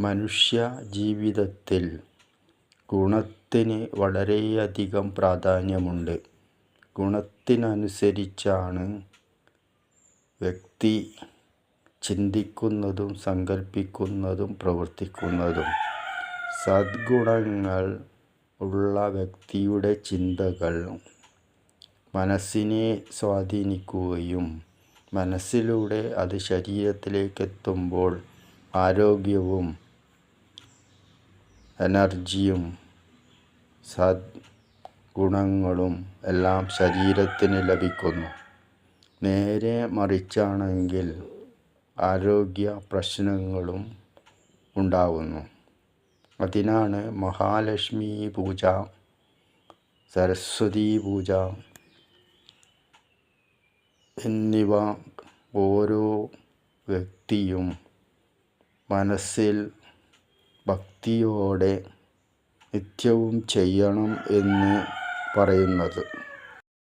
മനുഷ്യ ജീവിതത്തിൽ ഗുണത്തിന് വളരെയധികം പ്രാധാന്യമുണ്ട്. ഗുണത്തിനനുസരിച്ചാണ് വ്യക്തി ചിന്തിക്കുന്നതും സങ്കല്പിക്കുന്നതും പ്രവർത്തിക്കുന്നതും. സദ്ഗുണങ്ങൾ ഉള്ള വ്യക്തിയുടെ ചിന്തകൾ മനസ്സിനെ സ്വാധീനിക്കുകയും മനസ്സിലൂടെ അത് ശരീരത്തിലേക്കെത്തുമ്പോൾ ആരോഗ്യവും എനർജിയും സദ്ഗുണങ്ങളും എല്ലാം ശരീരത്തിന് ലഭിക്കുന്നു. നേരെ മറിച്ചാണെങ്കിൽ ആരോഗ്യ പ്രശ്നങ്ങളും ഉണ്ടാകുന്നു. അതിനാണ് മഹാലക്ഷ്മി പൂജ, സരസ്വതി പൂജ എന്നിവ ഓരോ വ്യക്തിയും മനസ്സിൽ ഭക്തിയോടെ നിത്യവും ചെയ്യണം എന്ന് പറയുന്നത്.